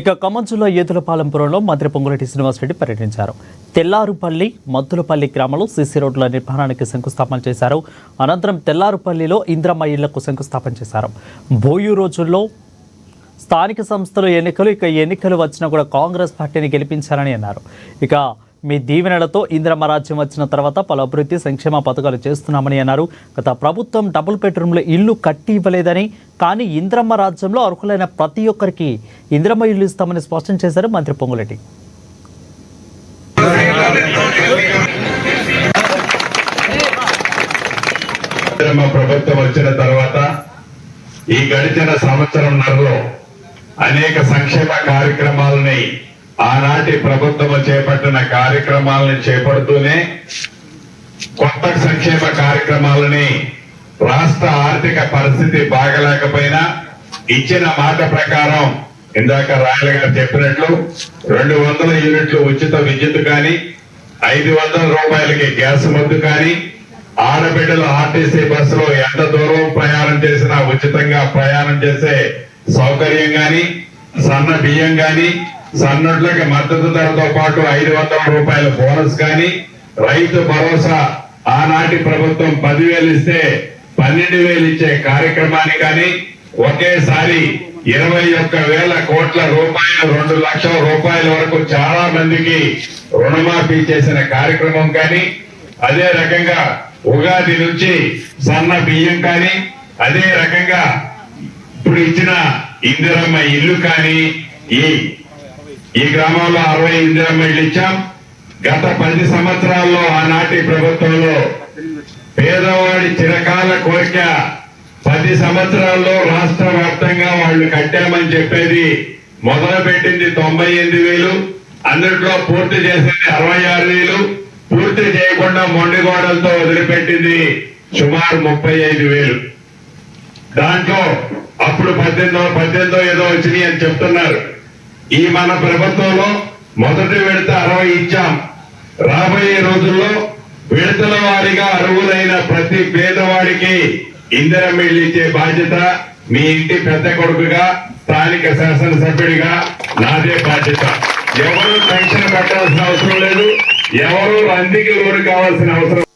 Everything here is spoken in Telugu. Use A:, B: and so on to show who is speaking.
A: ఇక ఖమ్మం జిల్లా ఏతులపాలెంపురంలో మంత్రి పొంగులేటి శ్రీనివాసరెడ్డి పర్యటించారు. తెల్లారుపల్లి మద్దులపల్లి గ్రామంలో సీసీ రోడ్ల నిర్మాణానికి శంకుస్థాపన చేశారు. అనంతరం తెల్లారుపల్లిలో ఇంద్రమ్మ ఇళ్లకు శంకుస్థాపన చేశారు. బోయు రోజుల్లో స్థానిక సంస్థల ఎన్నికలు వచ్చినా కూడా కాంగ్రెస్ పార్టీని గెలిపించారని అన్నారు. ఇక మీ దీవెనలతో ఇంద్రమ్మ రాజ్యం వచ్చిన తర్వాత పలు అభివృద్ధి సంక్షేమ పథకాలు చేస్తున్నామని అన్నారు. గత ప్రభుత్వం డబుల్ బెడ్రూమ్లో ఇల్లు కట్టి ఇవ్వలేదని, కానీ ఇంద్రమ్మ రాజ్యంలో అర్హులైన ప్రతి ఒక్కరికి ఇంద్రమ్మ ఇల్లు ఇస్తామని స్పష్టం చేశారు మంత్రి పొంగులేటి.
B: ప్రభుత్వం వచ్చిన తర్వాత ఈ గడిచిన సంవత్సరంన్నరలో అనేక సంక్షేమ కార్యక్రమాలని ఆనాటి ప్రభుత్వం చేపట్టిన కార్యక్రమాలను చేపడుతూనే కొత్త సంక్షేమ కార్యక్రమాలని రాష్ట్ర ఆర్థిక పరిస్థితి బాగలేకపోయినా ఇచ్చిన మాట ప్రకారం ఇందాక రాయల గారు చెప్పినట్లు 200 యూనిట్లు ఉచిత విద్యుత్ కానీ 500 రూపాయలకి గ్యాస్ మందు కానీ ఆడబిడ్డలు ఆర్టీసీ బస్సులో ఎంత దూరం ప్రయాణం చేసినా ఉచితంగా ప్రయాణం చేసే సౌకర్యం గాని, సన్న బియ్యం గాని, సన్నట్లకి మద్దతు ధరతో పాటు 500 రూపాయల బోనస్ కానీ, రైతు భరోసా ఆనాటి ప్రభుత్వం 10,000 ఇస్తే 12,000 ఇచ్చే కార్యక్రమాన్ని కానీ, ఒకేసారి 21,000 కోట్ల రూపాయలు 2 లక్షల రూపాయల వరకు చాలా మందికి రుణమాఫీ చేసిన కార్యక్రమం కానీ, అదే రకంగా ఉగాది నుంచి సన్న బియ్యం కానీ, అదే రకంగా ఇప్పుడు ఇచ్చిన ఇందిరమ్మ ఇల్లు కానీ, ఈ గ్రామంలో 60 ఇందిరమ్మ ఇల్లు ఇచ్చాం. గత 10 సంవత్సరాల్లో ఆనాటి ప్రభుత్వంలో పేదవాడి చిరకాల కోరిక 10 సంవత్సరాల్లో రాష్ట్ర వ్యాప్తంగా వాళ్ళు కట్టామని చెప్పేది మొదలు పెట్టింది 98,000, అందుట్లో పూర్తి చేసింది 66,000, పూర్తి చేయకుండా మొండిగోడలతో వదిలిపెట్టింది సుమారు 35,000. దాంట్లో అప్పుడు 18 ఏదో వచ్చినాయి అని చెప్తున్నారు. ఈ మన ప్రభుత్వంలో మొదటి విడత 60 ఇచ్చాం. రాబోయే రోజుల్లో విడతల వారీగా అర్హులైన ప్రతి పేదవాడికి ఇందిరమ్మ ఇల్లు ఇచ్చే బాధ్యత మీ ఇంటి పెద్ద కొడుకుగా, స్థానిక శాసనసభ్యుడిగా నాదే బాధ్యత. ఎవరు టెన్షన్ పెట్టాల్సిన అవసరం లేదు, ఎవరు రందికి లోను కావాల్సిన అవసరం